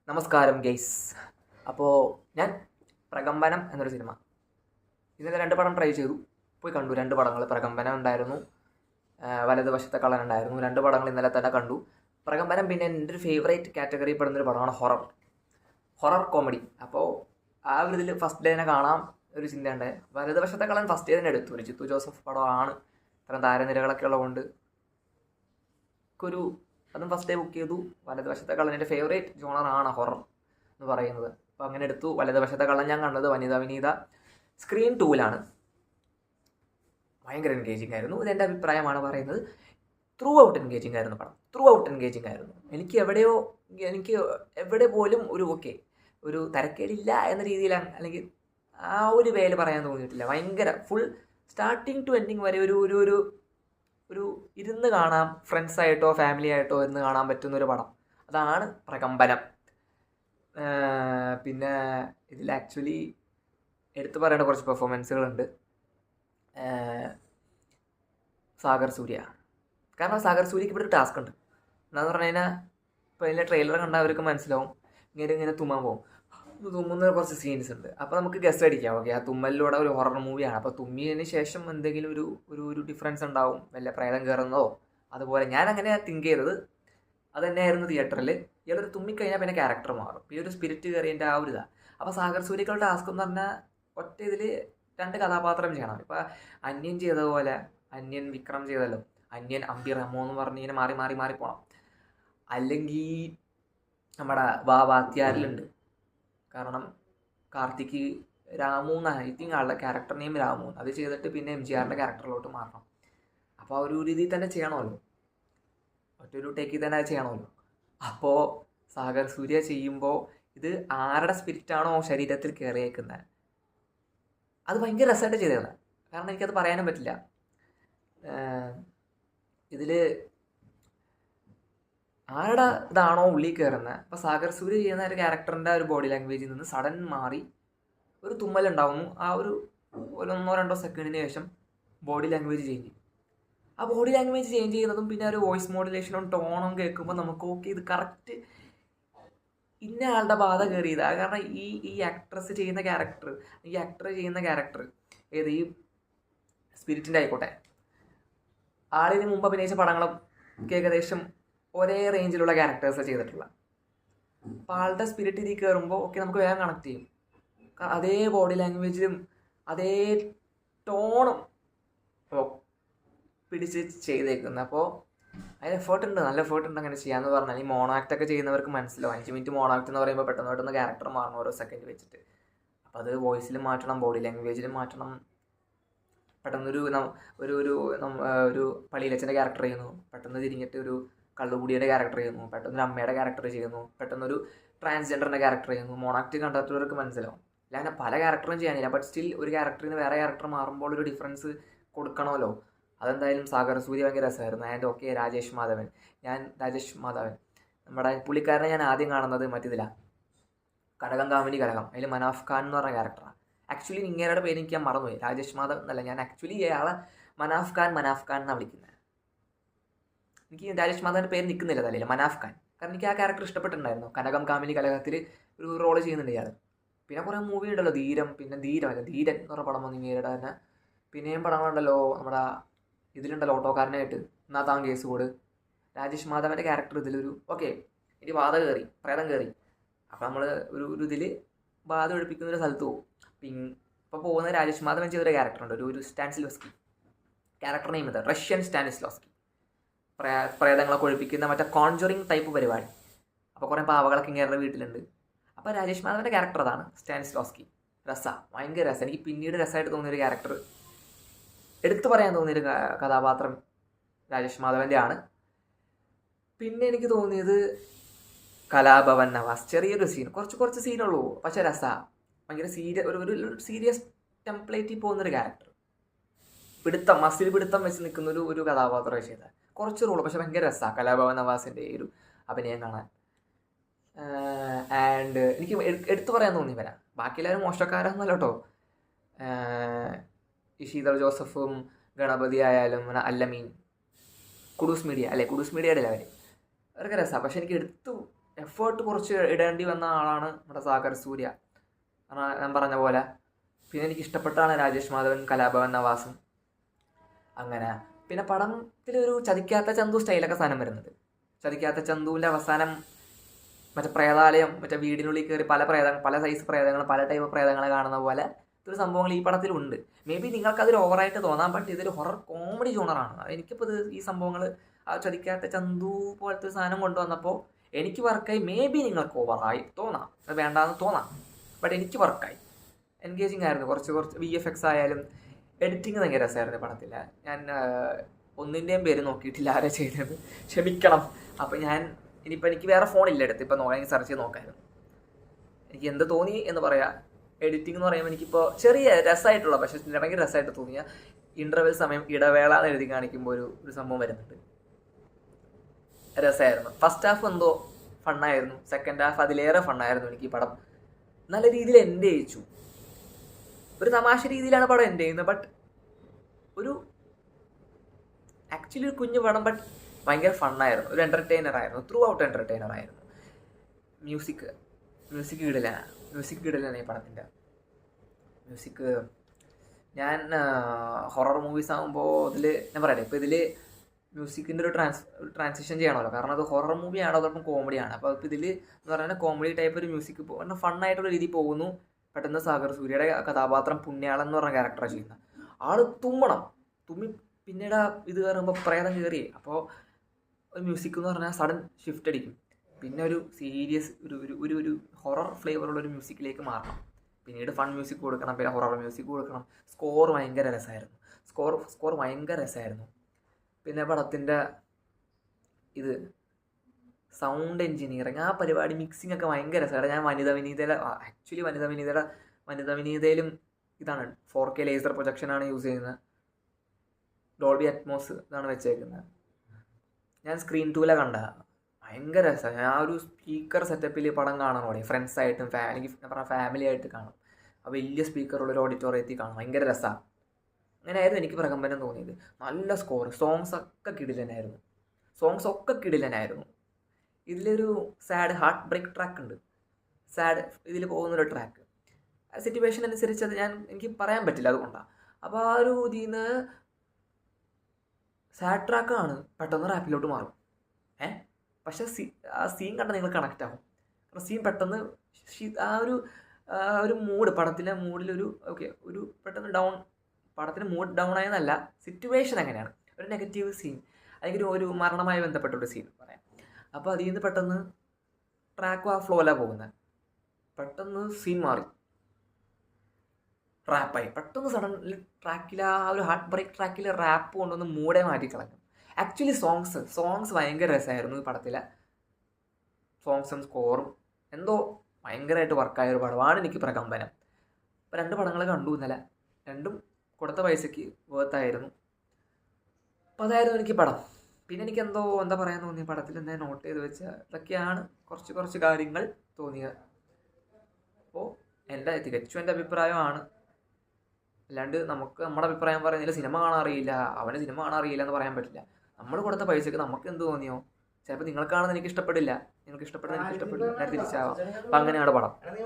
നമസ്കാരം ഗെയ്സ്. അപ്പോൾ ഞാൻ പ്രകമ്പനം എന്നൊരു സിനിമ ഇന്നലെ 2 പടം ട്രൈ ചെയ്തു, പോയി കണ്ടു. 2 പടങ്ങൾ, പ്രകമ്പനം ഉണ്ടായിരുന്നു, വലതുവശത്തെ കള്ളൻ ഉണ്ടായിരുന്നു. 2 പടങ്ങൾ ഇന്നലെ തന്നെ കണ്ടു. പ്രകമ്പനം പിന്നെ എൻ്റെ ഒരു ഫേവറേറ്റ് കാറ്റഗറി പെടുന്നൊരു പടമാണ് ഹൊറർ കോമഡി. അപ്പോൾ ആ ഒരു ഇതിൽ ഫസ്റ്റ് ഡേ തന്നെ കാണാം ഒരു ചിന്തയുണ്ട്. വലതുവശത്തെ കള്ളൻ ഫസ്റ്റ് ഡേ തന്നെ എടുത്തു. ഒരു ജിത്തു ജോസഫ് പടമാണ്, ഇത്തരം താരനിരകളൊക്കെ ഉള്ളതുകൊണ്ട് ഒരു അതും ഫസ്റ്റ് ഡേ ബുക്ക് ചെയ്തു. വലതുവശത്തെ കള്ളൻ എൻ്റെ ഫേവറേറ്റ് ജോണറാണ് ഹൊറർ എന്ന് പറയുന്നത്. അപ്പോൾ അങ്ങനെ എടുത്തു. വലതുവശത്തെ കള്ളൻ ഞാൻ കണ്ടത് വിനീത സ്ക്രീൻ 2-ലാണ്. ഭയങ്കര എൻഗേജിങ് ആയിരുന്നു. ഇതെൻ്റെ അഭിപ്രായമാണ് പറയുന്നത്. ത്രൂ ഔട്ട് എൻഗേജിങ് ആയിരുന്നു പടം. എനിക്ക് എവിടെ പോലും ഒരു തരക്കേടില്ല എന്ന രീതിയിൽ, അല്ലെങ്കിൽ ആ ഒരു വേല പറയാൻ തോന്നിയിട്ടില്ല. ഭയങ്കര ഫുൾ സ്റ്റാർട്ടിങ് ടു എൻഡിങ് വരെ ഒരു ഇരുന്ന് കാണാം, ഫ്രണ്ട്സായിട്ടോ ഫാമിലി ആയിട്ടോ ഇരുന്ന് കാണാൻ പറ്റുന്നൊരു പടം. അതാണ് പ്രകമ്പനം. പിന്നെ ഇതിൽ ആക്ച്വലി എടുത്തു പറയേണ്ട കുറച്ച് പെർഫോമൻസുകളുണ്ട്. സാഗർ സൂര്യ. കാരണം സാഗർ സൂര്യക്ക് ഇവിടെ ഒരു ടാസ്ക് ഉണ്ട്. എന്താണെന്ന് പറഞ്ഞു കഴിഞ്ഞാൽ, ഇപ്പോൾ ഇതിൻ്റെ ട്രെയിലർ കണ്ടവർക്ക് മനസ്സിലാവും, ഇങ്ങനെ തുമ്മാൻ പോകും. തുമ്മുന്ന കുറച്ച് സീൻസ് ഉണ്ട്. അപ്പോൾ നമുക്ക് ഗസ് അടിക്കാം, ഓക്കെ ആ തുമ്മലിലൂടെ ഒരു ഹൊറർ മൂവിയാണ്. അപ്പോൾ തുമ്മിയതിന് ശേഷം എന്തെങ്കിലും ഒരു ഡിഫറൻസ് ഉണ്ടാവും, വല്ല പ്രേതം കയറുന്നതോ. അതുപോലെ ഞാൻ അങ്ങനെ തിങ്ക് ചെയ്തത് അത് തന്നെയായിരുന്നു തിയേറ്ററിൽ. ഇയാളൊരു തുമ്മിക്കഴിഞ്ഞാൽ പിന്നെ ക്യാരക്ടർ മാറും, പിന്നെ ഒരു സ്പിരിറ്റ് കയറിയതിൻ്റെ ആ ഒരു ഇതാണ്. അപ്പോൾ സാഗർ സൂര്യക്കുള്ള ടാസ്ക് എന്ന് പറഞ്ഞാൽ ഒറ്റ ഇതിൽ 2 കഥാപാത്രം ചെയ്യണം. ഇപ്പോൾ അന്യൻ ചെയ്തതുപോലെ, അന്യൻ വിക്രം ചെയ്തല്ലോ, അന്യൻ അമ്പി റമോ എന്ന് പറഞ്ഞ് ഇങ്ങനെ മാറി പോകണം. അല്ലെങ്കിൽ നമ്മുടെ വാത്യാരിലുണ്ട്. കാരണം കാർത്തിക് രാമു എന്നാണ് ഐ തിങ്ക് ആളുടെ ക്യാരക്ടർ നെയിം രാമു. അത് ചെയ്തിട്ട് പിന്നെ MGRന്റെ ക്യാരക്ടറിലോട്ട് മാറണം. അപ്പോൾ ആ ഒരു രീതിയിൽ തന്നെ ചെയ്യണമല്ലോ, ഒറ്റൊരു ടേക്കിൽ തന്നെ അത് ചെയ്യണമല്ലോ. അപ്പോൾ സാഗർ സൂര്യ ചെയ്യുമ്പോൾ ഇത് ആരുടെ സ്പിരിറ്റാണോ ശരീരത്തിൽ കയറിയേക്കുന്നത്, അത് ഭയങ്കര രസമായിട്ട് ചെയ്തതാണ്. കാരണം എനിക്കത് പറയാനും പറ്റില്ല. ഇതിൽ ആരുടെ ഇതാണോ ഉള്ളിൽ കയറുന്നത്. അപ്പോൾ സാഗർ സൂര്യ ചെയ്യുന്ന ഒരു ക്യാരക്ടറിൻ്റെ ഒരു ബോഡി ലാംഗ്വേജിൽ നിന്ന് സഡൻ മാറി ഒരു തുമ്മലുണ്ടാവുന്നു. ആ ഒരു 1-2 സെക്കൻഡിന് ശേഷം ബോഡി ലാംഗ്വേജ് ചേഞ്ച് ചെയ്യും. ആ ബോഡി ലാംഗ്വേജ് ചേഞ്ച് ചെയ്യുന്നതും പിന്നെ ഒരു വോയിസ് മോഡുലേഷനും ടോണും കേൾക്കുമ്പോൾ നമുക്ക് ഇത് കറക്റ്റ് ഇന്ന ആളുടെ ബാധ കയറിയതാണ്. കാരണം ഈ ആക്ടർ ചെയ്യുന്ന ക്യാരക്ടർ ഏത് ഈ സ്പിരിറ്റിൻ്റെ ആയിക്കോട്ടെ, ആളിന് മുമ്പ് അഭിനയിച്ച പടങ്ങളൊക്കെ ഏകദേശം ഒരേ റേഞ്ചിലുള്ള ക്യാരക്ടേഴ്സ് ചെയ്തിട്ടുള്ള. അപ്പോൾ ആളുടെ സ്പിരിറ്റ് ഇതിൽ കയറുമ്പോൾ നമുക്ക് വേഗം കണക്ട് ചെയ്യും. അതേ ബോഡി ലാംഗ്വേജിലും അതേ ടോണും പിടിച്ച് ചെയ്തേക്കുന്നത്. അപ്പോൾ അതിന് നല്ല എഫേർട്ട് ഉണ്ട് അങ്ങനെ ചെയ്യാമെന്ന് പറഞ്ഞാൽ. ഈ മോണോ ആക്റ്റൊക്കെ ചെയ്യുന്നവർക്ക് മനസ്സിലാവും. 5 മിനിറ്റ് മോണോ ആക്ട് എന്ന് പറയുമ്പോൾ പെട്ടെന്ന് ക്യാരക്ടർ മാറണം ഓരോ സെക്കൻഡ് വെച്ചിട്ട്. അപ്പോൾ അത് വോയിസിലും മാറ്റണം, ബോഡി ലാംഗ്വേജിലും മാറ്റണം. പെട്ടെന്നൊരു ഒരു പള്ളിയിലച്ഛൻ്റെ ക്യാരക്ടർ ചെയ്യുന്നു, പെട്ടെന്ന് തിരിഞ്ഞിട്ട് ഒരു കള്ളുകുടിയുടെ ക്യാരക്ടർ ചെയ്യുന്നു, പെട്ടെന്നൊരു അമ്മയുടെ ക്യാരക്ടർ ചെയ്യുന്നു, പെട്ടെന്നൊരു ട്രാൻസ്ജെൻഡറിൻ്റെ ക്യാരക്ടർ ചെയ്യുന്നു. മോണാക്ട് കണ്ടെത്തുന്നവർക്ക് മനസ്സിലാവും. അല്ലാതെ പല ക്യാരക്ടറും ചെയ്യാനില്ല, ബട്ട് സ്റ്റിൽ ഒരു ക്യാരക്ടറിന് വേറെ ക്യാരക്ടർ മാറുമ്പോൾ ഒരു ഡിഫറൻസ് കൊടുക്കണമല്ലോ. അതെന്തായാലും സാഗർ സൂര്യ ഭയങ്കര രസമായിരുന്നു. ആൻഡ് രാജേഷ് മാധവൻ നമ്മുടെ പുള്ളിക്കാരനെ ഞാൻ ആദ്യം കാണുന്നത് മറ്റേതിലാണ്, കനകം കാമിനി കനകം. അതിൽ മനാഫ് ഖാൻ എന്ന് പറഞ്ഞ ക്യാരക്ടറാണ്. ആക്ച്വലി ഇങ്ങേരുടെ പേര് എനിക്ക് ഞാൻ മറന്നുപോയി, രാജേഷ് മാധവൻ എന്നല്ല. ഞാൻ ആക്ച്വലി അയാളെ മനാഫ് ഖാൻ എന്നാണ് വിളിക്കുന്നത്. എനിക്ക് രാജേഷ് മാധവൻ്റെ പേര് നിൽക്കുന്നില്ല തലയിൽ, മനാഫ് ഖാൻ. കാരണം എനിക്ക് ആ ക്യാരക്ടർ ഇഷ്ടപ്പെട്ടിട്ടുണ്ടായിരുന്നു. കനകം കാമിനി കലകത്തിൽ ഒരു റോള് ചെയ്യുന്നുണ്ട് ഇയാൾ. പിന്നെ കുറേ മൂവി ഉണ്ടല്ലോ, ധീരൻ എന്ന് പറഞ്ഞ പടം വന്നു ഇങ്ങേരുടെ തന്നെ. പിന്നെയും പടങ്ങളുണ്ടല്ലോ, നമ്മുടെ ഇതിലുണ്ടല്ലോ ഓട്ടോക്കാരനായിട്ട് എന്നാ താൻ കേസ് കൂട്. രാജേഷ് മാധവൻ്റെ ക്യാരക്ടർ ഇതിലൊരു ഇനി പ്രേതം കയറി. അപ്പോൾ നമ്മൾ ഒരു ഇതിൽ ബാധ ഒഴിപ്പിക്കുന്നൊരു സ്ഥലത്ത് പോകും. ഇപ്പോൾ പോകുന്ന രാജേഷ് മാധവൻ ചെയ്തൊരു ക്യാരക്ടറുണ്ട്, ഒരു സ്റ്റാനിസ്ലോസ്കി ക്യാരക്ടർ നെയിം ഇത്, റഷ്യൻ സ്റ്റാനിസ്ലോസ്കി. പ്രേതങ്ങളൊക്കെ ഒഴിപ്പിക്കുന്ന മറ്റേ കോൺജറിങ് ടൈപ്പ് പരിപാടി. അപ്പോൾ കുറേ പാവകളൊക്കെ ഇങ്ങേരുടെ വീട്ടിലുണ്ട്. അപ്പോൾ രാജേഷ് മാധവൻ്റെ ക്യാരക്ടർ അതാണ്, സ്റ്റാനിസ്ലോസ്കി. ഭയങ്കര രസം. എനിക്ക് പിന്നീട് രസമായിട്ട് തോന്നിയൊരു ക്യാരക്ടർ, എടുത്തു പറയാൻ തോന്നിയൊരു കഥാപാത്രം രാജേഷ് മാധവൻ്റെ ആണ്. പിന്നെ എനിക്ക് തോന്നിയത് കലാഭവൻ നവാസ്. ചെറിയൊരു സീൻ, കുറച്ച് സീനുള്ളൂ, പക്ഷേ ഭയങ്കര ഒരു സീരിയസ് ടെംപ്ലേറ്റിൽ പോകുന്നൊരു ക്യാരക്ടർ. മസിൽ പിടുത്തം വെച്ച് നിൽക്കുന്ന ഒരു കഥാപാത്രം ചെയ്ത കുറച്ച് റോള്, പക്ഷെ ഭയങ്കര രസമാണ് കലാഭവൻ നവാസിൻ്റെ ഈ ഒരു അഭിനയം കാണാൻ. ആൻഡ് എനിക്ക് എടുത്തു പറയാൻ തോന്നി ബാക്കി എല്ലാവരും മോശക്കാരൊന്നുമല്ല കേട്ടോ. ഈ ശീതൾ ജോസഫും ഗണപതി ആയാലും അല്ലമീൻ, കുഡൂസ് മീഡിയയുടെ അവർ അവരൊക്കെ രസമാണ്. പക്ഷെ എനിക്ക് എഫേർട്ട് കുറച്ച് ഇടേണ്ടി വന്ന ആളാണ് നമ്മുടെ സാഗർ സൂര്യ. കാരണം ഞാൻ പറഞ്ഞ പോലെ. പിന്നെ എനിക്ക് ഇഷ്ടപ്പെട്ടാണ് രാജേഷ് മാധവൻ, കലാഭവൻ നവാസും. അങ്ങനെ പിന്നെ പടത്തിലൊരു ചതിക്കാത്ത ചന്തു സ്റ്റൈലൊക്കെ സാധനം വരുന്നുണ്ട്. ചതിക്കാത്ത ചന്തുവിൻ്റെ അവസാനം മറ്റേ പ്രേതാലയം, മറ്റേ വീടിനുള്ളിൽ കയറി പല സൈസ് പ്രേതങ്ങൾ, പല ടൈപ്പ് പ്രേതങ്ങളെ കാണുന്ന പോലെ ഇതൊരു സംഭവങ്ങൾ ഈ പടത്തിലുണ്ട്. മേ ബി നിങ്ങൾക്കതൊരു ഓവറായിട്ട് തോന്നാം, ബട്ട് ഇതൊരു ഹൊറർ കോമഡി ജോണറാണ്. എനിക്കിപ്പോൾ ഈ സംഭവങ്ങൾ ആ ചതിക്കാത്ത ചന്തു പോലത്തെ ഒരു സാധനം കൊണ്ടുവന്നപ്പോൾ എനിക്ക് വർക്കായി. മേ ബി നിങ്ങൾക്ക് ഓവറായി തോന്നാം, അത് വേണ്ടാന്ന് തോന്നാം, ബട്ട് എനിക്ക് വർക്കായി. എൻഗേജിങ് ആയിരുന്നു. കുറച്ച് VFX ആയാലും എഡിറ്റിങ് ഭയങ്കര രസമായിരുന്നു പടത്തിൽ. ഞാൻ ഒന്നിൻ്റെയും പേര് നോക്കിയിട്ടില്ല ആരാ ചെയ്തത്, ക്ഷമിക്കണം. അപ്പോൾ ഇനിയിപ്പോൾ എനിക്ക് വേറെ ഫോണില്ല എടുത്ത്, ഇപ്പോൾ നോക്കാമെങ്കിൽ സെർച്ച് ചെയ്ത് നോക്കായിരുന്നു. എനിക്ക് എന്ത് തോന്നി എന്ന് പറയാം. എഡിറ്റിംഗ് എന്ന് പറയുമ്പോൾ എനിക്കിപ്പോൾ ചെറിയ രസമായിട്ടുള്ള, പക്ഷേ ഭയങ്കര രസമായിട്ട് തോന്നിയ ഇൻ്റർവെൽ സമയം ഇടവേള എന്ന് എഴുതി കാണിക്കുമ്പോൾ ഒരു സംഭവം വരുന്നുണ്ട്. രസമായിരുന്നു. ഫസ്റ്റ് ഹാഫ് എന്തോ ഫണ്ണായിരുന്നു, സെക്കൻഡ് ഹാഫ് അതിലേറെ ഫണ്ണായിരുന്നു. എനിക്ക് ഈ പടം നല്ല രീതിയിൽ എൻഡ് ചെയ്യിച്ചു. ഒരു തമാശ രീതിയിലാണ് പടം എൻഡ് ചെയ്യുന്നത്, ബട്ട് ആക്ച്വലി ഒരു കുഞ്ഞു പടം, ബട്ട് ഭയങ്കര ഫണ്ണായിരുന്നു. ഒരു എൻ്റർടൈനർ ആയിരുന്നു, ത്രൂ ഔട്ട് എൻ്റർടൈനർ ആയിരുന്നു. മ്യൂസിക് കിടിലാണ് ഈ പടത്തിൻ്റെ മ്യൂസിക്. ഞാൻ ഹൊറർ മൂവീസ് ആകുമ്പോൾ ഞാൻ പറയട്ടെ, ഇപ്പോൾ ഇതിൽ മ്യൂസിക്കിൻ്റെ ഒരു ട്രാൻസിഷൻ ചെയ്യണമല്ലോ, കാരണം അത് ഹൊറർ മൂവിയാണ്, അതോടൊപ്പം കോമഡിയാണ്. അപ്പോൾ ഇപ്പോൾ ഇതിൽ എന്ന് പറഞ്ഞാൽ കോമഡി ടൈപ്പ് ഒരു മ്യൂസിക് പറഞ്ഞാൽ ഫണ്ണായിട്ടുള്ള രീതിയിൽ പോകുന്നു. പെട്ടെന്ന് സാഗർ സൂര്യയുടെ കഥാപാത്രം പുണ്യാളൻ എന്ന് പറഞ്ഞ ക്യാരക്ടറാണ് ചെയ്യുന്നത്. ആൾ തുമ്മി പിന്നീട് ഇത് കയറുമ്പോൾ പ്രേതം കയറി, അപ്പോൾ ഒരു മ്യൂസിക് എന്ന് പറഞ്ഞാൽ സഡൻ ഷിഫ്റ്റ് അടിക്കും. പിന്നെ ഒരു സീരിയസ് ഒരു ഹൊറർ ഫ്ലേവറുള്ള ഒരു മ്യൂസിക്കിലേക്ക് മാറണം. പിന്നീട് ഫൺ മ്യൂസിക് കൊടുക്കണം, പിന്നെ ഹൊറർ മ്യൂസിക് കൊടുക്കണം. സ്കോർ ഭയങ്കര രസമായിരുന്നു. പിന്നെ പടത്തിൻ്റെ സൗണ്ട് എൻജിനീയറിങ്, ആ പരിപാടി, മിക്സിംഗ് ഒക്കെ ഭയങ്കര രസമാണ്. ഞാൻ വനിത വിനീതയിലും ഇതാണ് 4K ലേസർ പ്രൊജക്ഷനാണ് യൂസ് ചെയ്യുന്നത്. ഡോൾബി അറ്റ്മോസ് ഇതാണ് വെച്ചേക്കുന്നത്. ഞാൻ സ്ക്രീൻ ടൂലെ കണ്ട ഭയങ്കര രസമാണ്. ആ ഒരു സ്പീക്കർ സെറ്റപ്പിൽ പടം കാണണം, ഫ്രണ്ട്സായിട്ടും ഫാമിലി ആയിട്ട് കാണും. ആ വലിയ സ്പീക്കറുള്ളൊരു ഓഡിറ്റോറിയത്തിൽ കാണും, ഭയങ്കര രസമാണ്. അങ്ങനെയായിരുന്നു എനിക്ക് പ്രകമ്പനം തോന്നിയത്. നല്ല സ്കോർ, സോങ്സ് ഒക്കെ കിടിലനായിരുന്നു. ഇതിലൊരു സാഡ് ഹാർട്ട് ബ്രേക്ക് ട്രാക്ക് ഉണ്ട്. ഇതിൽ പോകുന്നൊരു ട്രാക്ക് സിറ്റുവേഷൻ അനുസരിച്ച് അത് എനിക്ക് പറയാൻ പറ്റില്ല, അതുകൊണ്ടാണ്. അപ്പോൾ ആ ഒരു ഇതിന്ന് സാഡ് ട്രാക്കാണ്, പെട്ടെന്ന് റാപ്പിലോട്ട് മാറും. പക്ഷെ ആ സീൻ കണ്ടാൽ നിങ്ങൾ കണക്റ്റ് ആവും. കാരണം സീൻ പെട്ടെന്ന് ആ ഒരു മൂഡ്, പടത്തിലെ മൂഡിലൊരു പെട്ടെന്ന് പടത്തിന് മൂഡ് ഡൗൺ ആയെന്നല്ല, സിറ്റുവേഷൻ അങ്ങനെയാണ്. ഒരു നെഗറ്റീവ് സീൻ, അല്ലെങ്കിൽ ഒരു മരണമായി ബന്ധപ്പെട്ടൊരു സീൻ പറയാം. അപ്പോൾ അതിൽ നിന്ന് പെട്ടെന്ന് ട്രാക്കും ആ ഫ്ലോയിലാണ് പോകുന്നത്. പെട്ടെന്ന് സീൻ മാറി, റാപ്പായി. പെട്ടെന്ന് സഡൻലി ട്രാക്കിൽ ആ ഒരു ഹാർട്ട് ബ്രേക്ക് ട്രാക്കിൽ റാപ്പ് കൊണ്ടുവന്ന് മൂടെ മാറ്റിക്കളഞ്ഞു. ആക്ച്വലി സോങ്സ് ഭയങ്കര രസമായിരുന്നു ഈ പടത്തിലെ. സോങ്സും സ്കോറും എന്തോ ഭയങ്കരമായിട്ട് വർക്കായ ഒരു പടമാണ് എനിക്ക് പ്രകമ്പനം. ഇപ്പോൾ 2 പടങ്ങൾ കണ്ടു ഇന്നലെ, രണ്ടും കൊടുത്ത പൈസയ്ക്ക് വേർത്തായിരുന്നു. അപ്പോൾ അതായിരുന്നു എനിക്ക് പടം. പിന്നെ എനിക്ക് എന്താ പറയാൻ തോന്നിയ പടത്തിൽ നോട്ട് ചെയ്ത് വെച്ചാൽ ഇതൊക്കെയാണ് കുറച്ച് കാര്യങ്ങൾ തോന്നിയത്. അപ്പോൾ തികച്ചും എൻ്റെ അഭിപ്രായമാണ്. അല്ലാണ്ട് നമ്മുടെ അഭിപ്രായം പറയുന്നില്ല, സിനിമ കാണാൻ അറിയില്ല, അവന് സിനിമ കാണാൻ അറിയില്ല എന്ന് പറയാൻ പറ്റില്ല. നമ്മൾ കൊടുത്ത പൈസക്ക് നമുക്ക് എന്ത് തോന്നിയോ, ചിലപ്പോൾ നിങ്ങൾക്കാണെന്ന് എനിക്ക് ഇഷ്ടപ്പെടില്ല, നിങ്ങൾക്ക് ഇഷ്ടപ്പെടുന്ന എനിക്ക് ഇഷ്ടപ്പെടില്ല, നേരെ തിരിച്ചാവാം. അപ്പം അങ്ങനെയാണ് പടം.